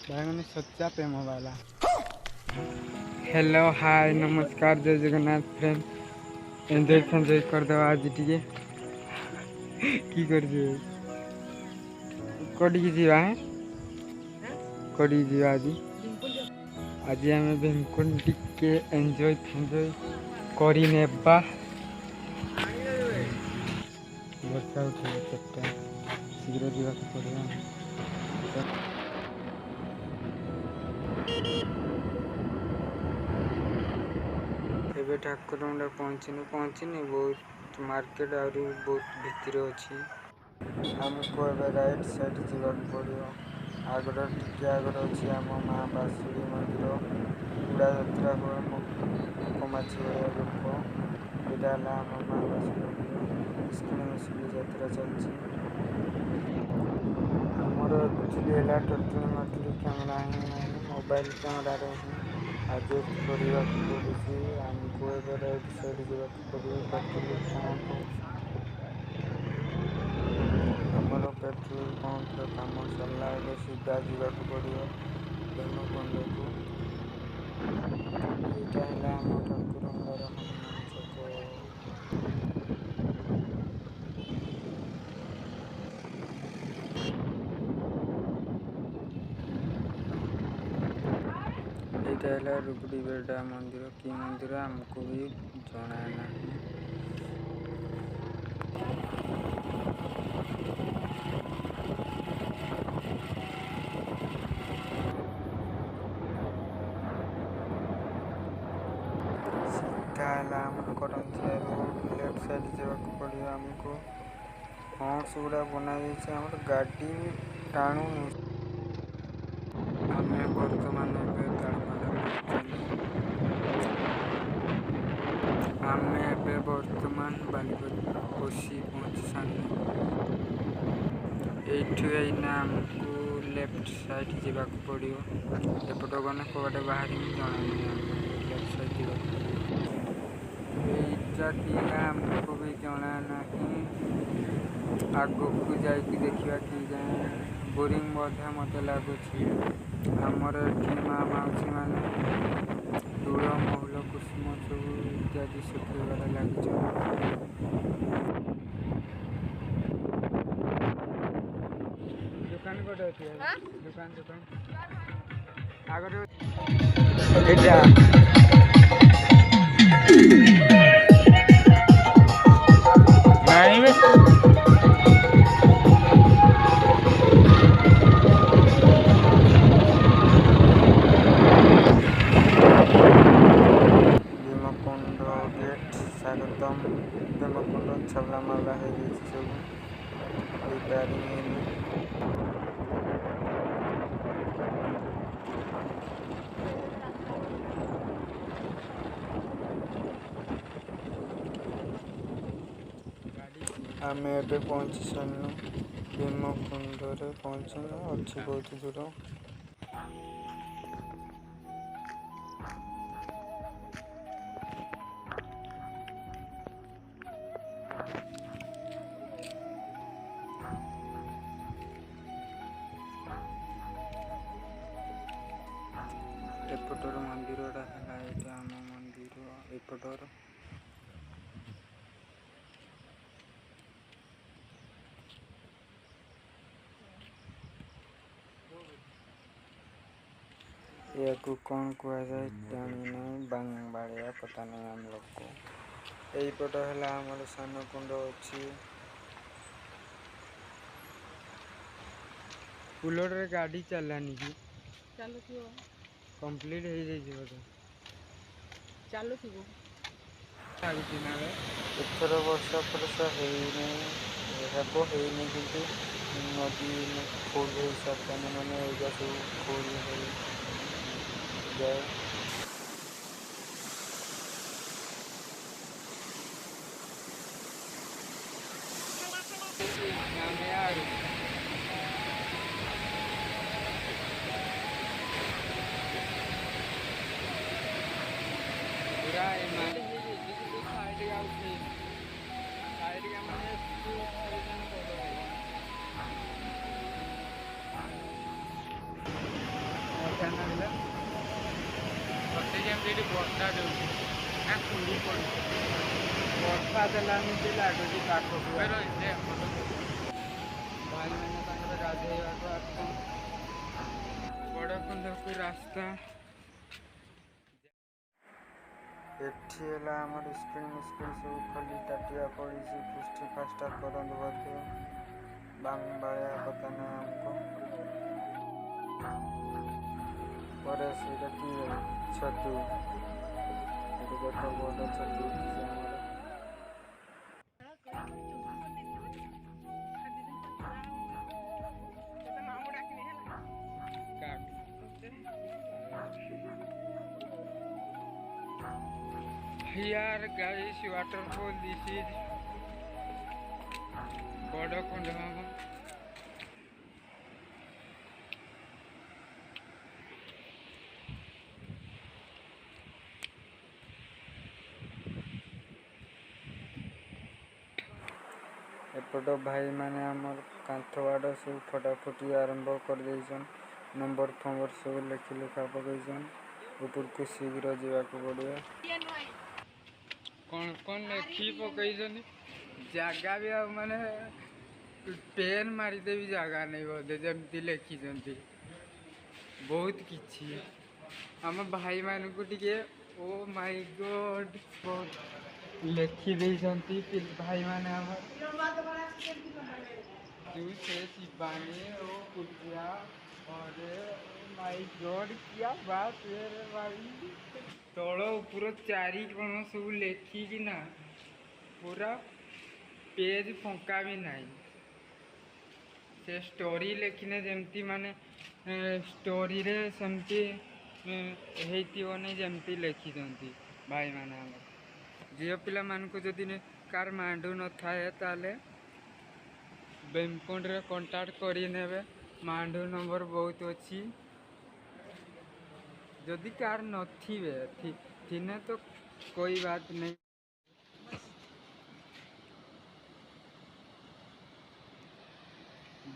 भाई मैंने सच्चा प्रेम वाला। हेलो हाय नमस्कार जय जगन्नाथ फ्रेंड एंजॉय फेंजॉय करदे आज टिके की कर कटिकी जीवा है कटिकी जीवा आज आम भीमकुंड टिके एंजॉय फेंजॉय करनेबा वर्षा उठे चट्टा शीघ्र जावाक पड़ा एबे ठाकुर पहुँचनी बहुत मार्केट आ बहुत भितर अच्छी आमको ए राइट साइड जावाक पड़ो आगर टिके आगर अच्छी आम माँ बासुरी मंदिर उड़ा यात्रा हुए मकमाची भाया लोक यहाँ आम माँ बासुरी मंदिर स्क्रीन मिसली यात्रा चलती आमर एक्चुअली है टोटली मोटली कैमेरा ही मोबाइल कैमेरा ही एडजस्ट करने पड़ुଛି आमको ए राइट साइड जावाक पड़ो पेट्रोल पंप आमर पेट्रोल पंप काम सरला सीधा जावाक पड़ो भीमकुंड को यहाँ है आम ठाकुर हनुमान छक यहाँ है रुगड़ी बेड़ा मंदिर कि मंदिर आमको भी जना ना सीधा करंजिया रोड लेफ्ट साइड जावाक पड़ो आमको हॉर्स गुड़ा बना गाड़ी टाणु आम बर्तमान आम बर्तमान बालीपसी पहुँच सारे ये आमको लेफ्ट साइड जावाक पड़ो एपट गने कबाटे बाहर जना लेफ्ट साइड जावाक आमको भी जना ना आग को जाकि देखा कि बोरिंग मत लगुच आमर ये माँ मौसी मैंने दूर महल कुसुम सब इत्यादि सुखाइबार लगे दुकान कौटे अच्छी दुकान दुकान आगे भीमकुंड गेट स्वागतम भीमकुंड छल्ला माला है सब रिपेयरिंग आम एबे पहुँची सारू भीमकुंड पहुँचनु अच्छी बहुत दूर एपटर मंदिर है आम मंदिर एपटर या कौन कह जाए जानी नहीं बांगबाड़िया पता नहीं आम लोग को यहीपट है आमर सान कुंड अच्छी पुलर गाड़ी चलानी की चलु कंप्लीट हो जाए बोधे चलु एथर वर्षा फर्षा होनी कि नदी फुल हो सारे मैंने सब फुल हो जाए ବର୍ଷା ନାଗିଲା ମତେ ଯେମିତି ଏଠି ବର୍ଷା ଦେଉଛି ନା କୁଣ୍ଡି ପଡୁଛି ବର୍ଷା ଦେଲାନି ଯେ ଲାଗୁଛି ପାଖକୁ ରହିছে ଭାଇମାନେ ତାଙ୍କର ଗାଧେଇବାକୁ ଆସୁଛନ୍ତି ବଡ଼ ଖଣ୍ଡକୁ ରାସ୍ତା ଏଠି ହେଲା ଆମର ସ୍କ୍ରିନ୍ ସବୁ ଖୋଲି ତାଟିଆ ପଡ଼ିଛି ଫିଷ୍ଟି ଫାଷ୍ଟା କରନ୍ତୁ ବୋଧେ ବାଳିଆ କଥା ନାହିଁ ଆମକୁ ପରେ ସେଇଟା କି ଛତୁ ଏଠି ଦେଖ ବଡ଼ ଛତୁ ଉଠିଛି ଆମର Here guys, waterfall. This is Bodakundama. एपट भाई माने आमर कांथवाड़ सब फटाफटी आरंभ कर देइछन नंबर फंबर सब लिखि लिखा पकईछन ऊपर को शीघ्र जावाक पड़ियो कौन कौन लिखि पकईछन जगह भी माने पेन मारिदे भी जगह नहीं बोधे जमती लिखिछंती बहुत किछि आम भाई मान को टिके ओ माय गॉड बहुत लिखि देइछंती भाई माने हमर तू से शिवानी ओ पुलिया और माय गॉड क्या बात है रे भाई तल ऊपर चारि कोण सब लेखिकी ना पूरा पेज फंका भी नहीं से स्टोरी लेखिने जमती माने स्टोरी रे सेमती हेतियो नै जमती लेखि दंती भाई माने हमर झियो पिला मान को जदि कार मांडू न थाए ताले बेमकुंड रे कांटेक्ट करि नेबे मांडू नंबर बहुत अच्छी जदि कार नथिबे थिने तो कोई बात नहीं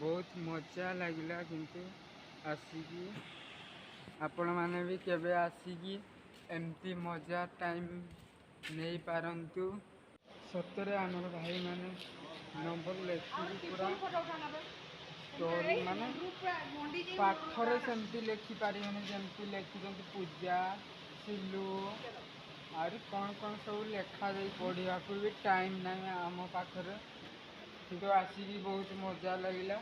बहुत मजा लगिला किंतु आसिकी आपण माने भी केबे आसिकी एमती मजा टाइम नहीं पारंतु सतरे आमर भाई माने नंबर लेखि पूरा स्टोरी माने पाठरे सेमती लेखि पारिबने जेमती लेखिजंती पूजा सिलू आर कौन सब लेखा जाई पढ़िया भी टाइम ना आम पाखरे किंतु आसिकी बहुत मजा लगिला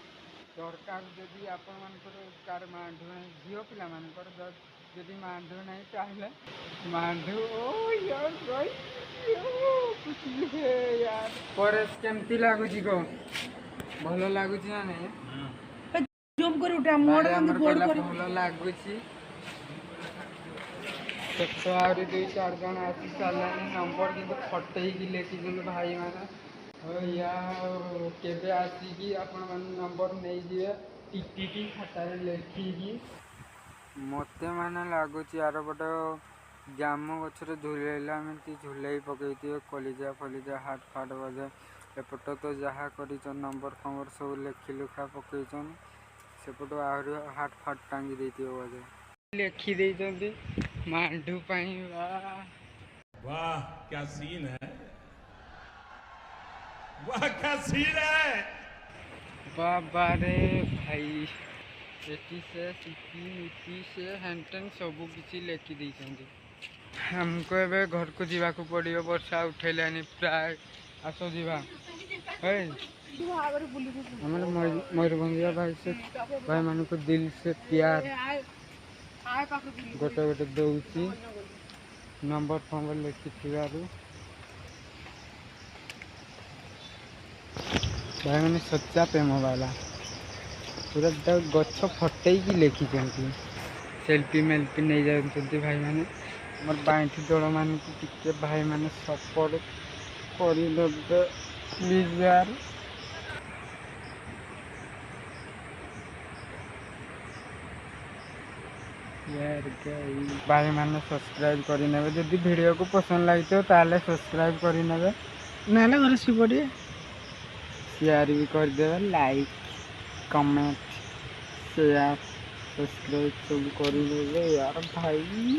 दरकार जदि आपण मानकर कार मांडू ना झियो पिला मानकर जदि मांडू ना ताहले मांडू ओ यार कुछ है यार परेश केमती लागुची को भलो लागुची ना नहीं जूम कर उठा मोड़ बंद बोर्ड कर भलो लागुची तो आउरी 2-4 जन आसी सालानी नंबर किंतु फटई की लेखिछन भाई माने ओ या केबे आसीकी आपण माने नंबर नहीं दिए टिटी खाता रे लेखिकी मते माने लागुची आर बड जाम गछरे झुलेला एमती झुलाई पकईथिबे कलिजा फलिजा हाथ फाट बजे एपट तो जहाँ कर नंबर फंबर सब लेखि लुखा पकईचन सेपट आहरी हाथ फाट टांगी देथिबे बजे लेखि देइचंती मांडू पाई वाह क्या सीन है वाह क्या सीन है बाबा रे भाई एटी से सीटी नीति से हैंटेन सबू किसी लेखि देइचंती हमको एबे घर को जीवा को पड़ियो वर्षा उठेलानी प्राय आसो जीवा है हमारे मयूरभंजिया भाई से भाई मान को दिल से प्यार गोटे गोटे दौची नंबर फंबर लिखि भाई मैंने सच्चा प्रेम वाला पूरा गछ फटई की लिखिं सेल्फी मेल्फी नहीं जाती भाई मैंने मोर बाइठी दल मान टिके भाई मैंने सपोर्ट कर प्लीज यार भाई मैंने सब्सक्राइब करने जदि वीडियो को पसंद लगे ताले सब्सक्राइब करने ना घर शिवटे शेयर भी करदे लाइक कमेंट शेयर सब्सक्राइब सब कर यार भाई।